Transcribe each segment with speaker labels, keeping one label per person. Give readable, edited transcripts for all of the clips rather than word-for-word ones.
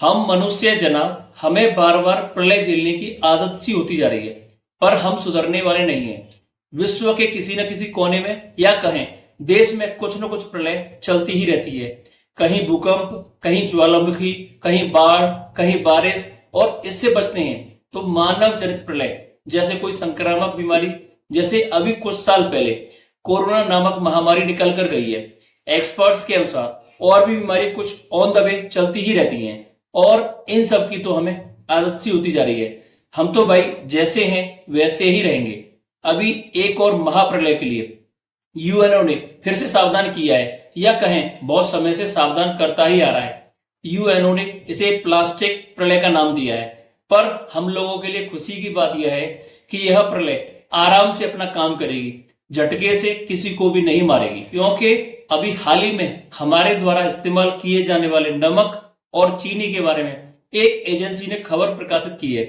Speaker 1: हम मनुष्य जनाब हमें बार बार प्रलय झेलने की आदत सी होती जा रही है, पर हम सुधरने वाले नहीं हैं। विश्व के किसी न किसी कोने में या कहें देश में कुछ न कुछ प्रलय चलती ही रहती है। कहीं भूकंप, कहीं ज्वालामुखी, कहीं बाढ़, कहीं बारिश, और इससे बचते हैं तो मानव जनित प्रलय जैसे कोई संक्रामक बीमारी, जैसे अभी कुछ साल पहले कोरोना नामक महामारी निकल कर गई है। एक्सपर्ट्स के अनुसार और भी बीमारी कुछ ऑन द वे चलती ही रहती हैं, और इन सब की तो हमें आदत सी होती जा रही है। हम तो भाई जैसे हैं वैसे ही रहेंगे। अभी एक और महाप्रलय के लिए यूएनओ ने फिर से सावधान किया है, या कहें बहुत समय से सावधान करता ही आ रहा है। यूएनओ ने इसे प्लास्टिक प्रलय का नाम दिया है, पर हम लोगों के लिए खुशी की बात यह है कि यह प्रलय आराम से अपना काम करेगी, झटके से किसी को भी नहीं मारेगी। क्योंकि अभी हाल ही में हमारे द्वारा इस्तेमाल किए जाने वाले नमक और चीनी के बारे में एक एजेंसी ने खबर प्रकाशित की है।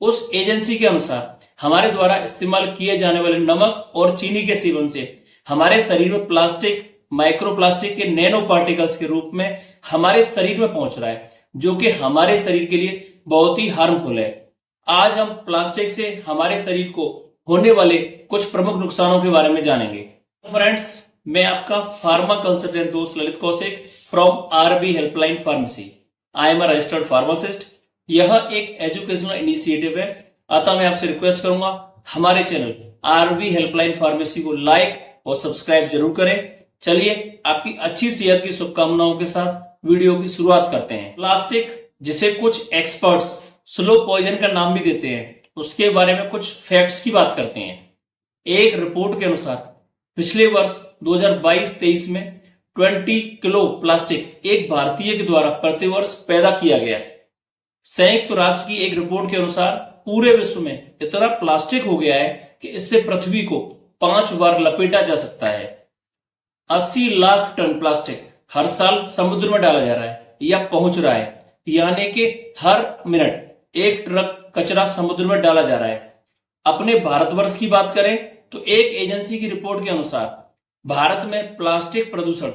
Speaker 1: उस एजेंसी के अनुसार हमारे द्वारा इस्तेमाल किए जाने वाले नमक और चीनी के सेवन से हमारे शरीर में प्लास्टिक, माइक्रोप्लास्टिक के नैनो पार्टिकल्स के रूप में हमारे शरीर में पहुंच रहा है, जो कि हमारे शरीर के लिए बहुत ही हार्मफुल है। आज हम प्लास्टिक से हमारे शरीर को होने वाले कुछ प्रमुख नुकसानों के बारे में जानेंगे। फ्रेंड्स, मैं आपका फार्मा कंसल्टेंट दोस्त Lalit Kaushik from RB helpline pharmacy. I am a registered pharmacist. यह एक एजुकेशनल इनिशिएटिव है, अतः मैं आपसे रिक्वेस्ट करूंगा हमारे चैनल आरबी हेल्पलाइन फार्मेसी को लाइक और सब्सक्राइब जरूर करें। चलिए आपकी अच्छी सेहत की शुभकामनाओं के साथ वीडियो की शुरुआत करते हैं। प्लास्टिक, जिसे कुछ एक्सपर्ट्स स्लो पॉइजन का नाम भी देते हैं, उसके बारे में कुछ फैक्ट्स की बात करते हैं। एक रिपोर्ट के अनुसार पिछले वर्ष 2022-23 में 20 किलो प्लास्टिक एक भारतीय के द्वारा प्रतिवर्ष पैदा किया गया। संयुक्त राष्ट्र की एक रिपोर्ट के अनुसार पूरे विश्व में इतना प्लास्टिक हो गया है कि इससे पृथ्वी को 5 बार लपेटा जा सकता है। 80 लाख टन प्लास्टिक हर साल समुद्र में डाला जा रहा है या पहुंच रहा है, यानी कि हर मिनट एक ट्रक कचरा समुद्र में डाला जा रहा है। अपने भारतवर्ष की बात करें तो एक एजेंसी की रिपोर्ट के अनुसार भारत में प्लास्टिक प्रदूषण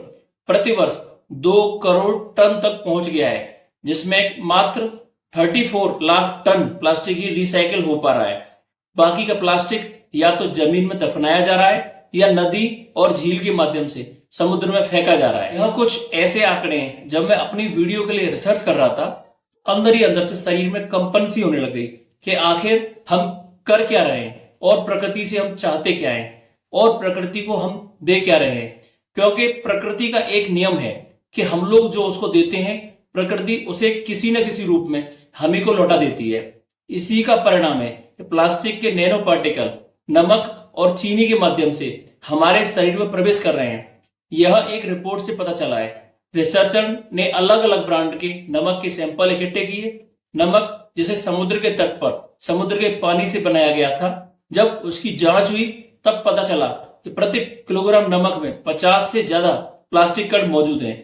Speaker 1: प्रतिवर्ष 2 करोड़ टन तक पहुंच गया है, जिसमें मात्र 34 लाख टन प्लास्टिक ही रिसाइकिल हो पा रहा है। बाकी का प्लास्टिक या तो जमीन में दफनाया जा रहा है या नदी और झील के माध्यम से समुद्र में फेंका जा रहा है। यह कुछ ऐसे आंकड़े हैं, जब मैं अपनी वीडियो के लिए रिसर्च कर रहा था, अंदर ही अंदर से शरीर में कंपन सी होने लग गई कि आखिर हम कर क्या रहे हैं और प्रकृति से हम चाहते क्या हैं और प्रकृति को हम दे क्या रहे हैं। क्योंकि प्रकृति का एक नियम है कि हम लोग जो उसको देते हैं, प्रकृति उसे किसी न किसी रूप में हम ही को लौटा देती है। इसी का परिणाम है कि प्लास्टिक के नैनो पार्टिकल नमक और चीनी के माध्यम से हमारे शरीर में प्रवेश कर रहे हैं। यह एक रिपोर्ट से पता चला है। रिसर्चर ने अलग अलग ब्रांड के नमक के सैंपल इकट्ठे किए। नमक जिसे समुद्र के तट पर समुद्र के पानी से बनाया गया था, जब उसकी जांच हुई तब पता चला कि प्रति किलोग्राम नमक में 50 से ज्यादा प्लास्टिक कण मौजूद हैं।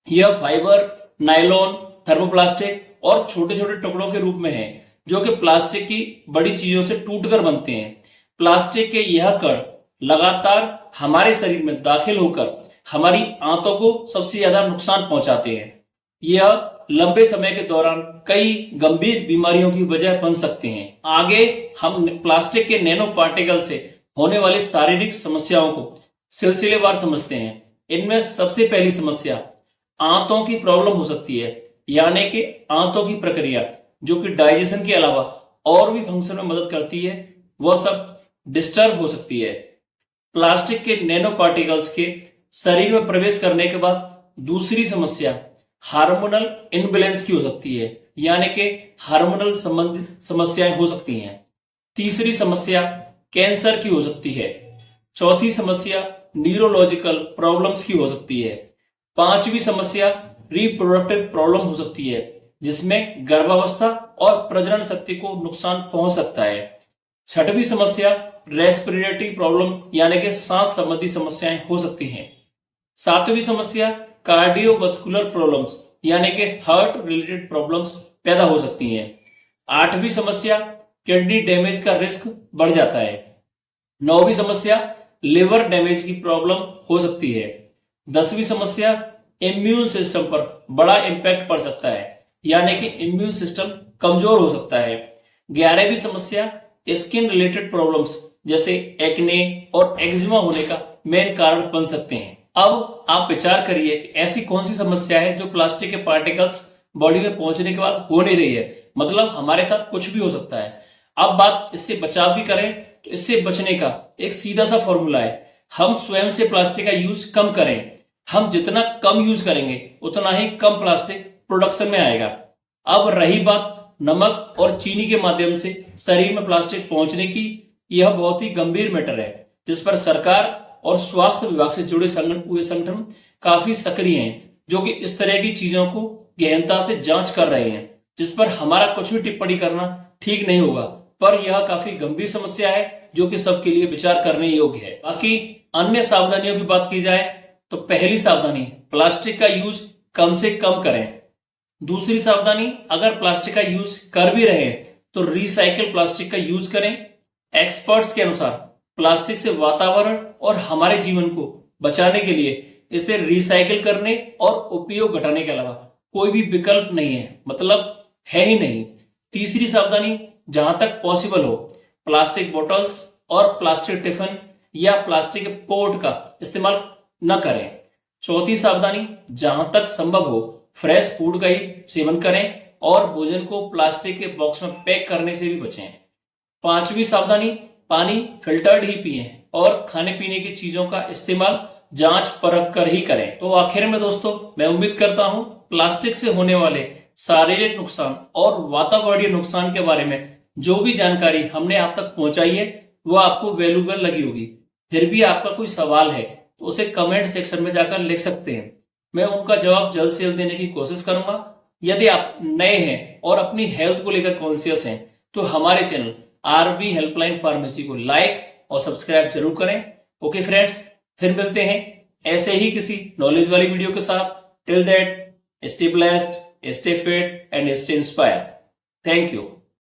Speaker 1: यह फाइबर, नायलॉन, थर्मोप्लास्टिक और छोटे छोटे टुकड़ों के रूप में है, जो कि प्लास्टिक की बड़ी चीजों से टूटकर बनते हैं। प्लास्टिक के यह कण लगातार हमारे शरीर में दाखिल होकर हमारी आंतों को सबसे ज्यादा नुकसान पहुंचाते हैं। यह लंबे समय के दौरान कई गंभीर बीमारियों की वजह बन सकते हैं। आगे हम प्लास्टिक के नैनो पार्टिकल से होने वाली शारीरिक समस्याओं को सिलसिलेवार समझते हैं। इनमें सबसे पहली समस्या आंतों की प्रॉब्लम हो सकती है, यानी कि आंतों की प्रक्रिया जो कि डाइजेशन के अलावा और भी फंक्शन में मदद करती है, वह सब डिस्टर्ब हो सकती है। प्लास्टिक के नैनो पार्टिकल्स के शरीर में प्रवेश करने के बाद दूसरी समस्या हार्मोनल इनबैलेंस की हो सकती है, यानी कि हार्मोनल संबंधित समस्याएं हो सकती हैं। तीसरी समस्या कैंसर की हो सकती है। चौथी समस्या न्यूरोलॉजिकल प्रॉब्लम्स की हो सकती है। पांचवी समस्या रिप्रोडक्टिव प्रॉब्लम हो सकती है, जिसमें गर्भावस्था और प्रजनन शक्ति को नुकसान पहुंच सकता है। छठवीं समस्या रेस्पिरेटरी प्रॉब्लम यानी कि सांस संबंधी समस्याएं हो सकती हैं। सातवीं समस्या कार्डियोवास्कुलर प्रॉब्लम्स यानी कि हार्ट रिलेटेड प्रॉब्लम्स पैदा हो सकती हैं। आठवीं समस्या किडनी डैमेज का रिस्क बढ़ जाता है। नौवीं समस्या लिवर डैमेज की प्रॉब्लम हो सकती है। 10वीं समस्या इम्यून सिस्टम पर बड़ा इंपैक्ट पड़ सकता है। यानी कि इम्यून सिस्टम कमजोर हो सकता है। 11वीं समस्या स्किन रिलेटेड प्रॉब्लम्स जैसे एक्ने और एक्जिमा होने का मेन कारण बन सकते हैं। अब आप विचार करिए कि ऐसी कौन सी समस्या है जो प्लास्टिक के पार्टिकल्स बॉडी में पहुंचने के बाद हो नहीं रही है, मतलब हमारे साथ कुछ भी हो सकता है। अब बात इससे बचाव की करें तो इससे बचने का एक सीधा सा फॉर्मूला है, हम स्वयं से प्लास्टिक का यूज कम करें। हम जितना कम यूज करेंगे उतना ही कम प्लास्टिक प्रोडक्शन में आएगा। अब रही बात नमक और चीनी के माध्यम से शरीर में प्लास्टिक पहुंचने की, यह बहुत ही गंभीर मैटर है जिस पर सरकार और स्वास्थ्य विभाग से जुड़े संगठन काफी सक्रिय हैं, जो कि इस तरह की चीजों को गहनता से जांच कर रहे हैं, जिस पर हमारा कुछ भी टिप्पणी करना ठीक नहीं होगा। पर यह काफी गंभीर समस्या है जो कि सबके लिए विचार करने योग्य है। बाकी अन्य सावधानियों की बात की जाए तो पहली सावधानी, प्लास्टिक का यूज कम से कम करें। दूसरी सावधानी, अगर प्लास्टिक का यूज कर भी रहे हैं तो रिसाइकिल प्लास्टिक का यूज करें। एक्सपर्ट्स के अनुसार प्लास्टिक से वातावरण और हमारे जीवन को बचाने के लिए इसे रिसाइकिल करने और उपयोग घटाने के अलावा कोई भी विकल्प नहीं है, मतलब है ही नहीं। तीसरी सावधानी, जहां तक पॉसिबल हो प्लास्टिक बोतल्स और प्लास्टिक टिफिन या प्लास्टिक के पोर्ट का इस्तेमाल न करें। चौथी सावधानी, जहां तक संभव हो फ्रेश फूड का ही सेवन करें और भोजन को प्लास्टिक के बॉक्स में पैक करने से भी बचें। पांचवी सावधानी, पानी फिल्टर्ड ही पिएं और खाने पीने की चीजों का इस्तेमाल जांच परख कर ही करें। तो आखिर में दोस्तों, मैं उम्मीद करता हूं प्लास्टिक से होने वाले शारीरिक नुकसान और वातावरणीय नुकसान के बारे में जो भी जानकारी हमने आप तक पहुंचाई है वो आपको वैल्यूबल लगी होगी। फिर भी आपका कोई सवाल है तो उसे कमेंट सेक्शन में जाकर लिख सकते हैं, मैं उनका जवाब जल्द से जल्द देने की कोशिश करूंगा। यदि आप नए हैं और अपनी हेल्थ को लेकर कॉन्शियस हैं तो हमारे चैनल आरबी हेल्पलाइन फार्मेसी को लाइक और सब्सक्राइब जरूर करें। ओके फ्रेंड्स, फिर मिलते हैं ऐसे ही किसी नॉलेज वाली वीडियो के साथ। Till that, stay blessed, stay fit and stay inspire. Thank you.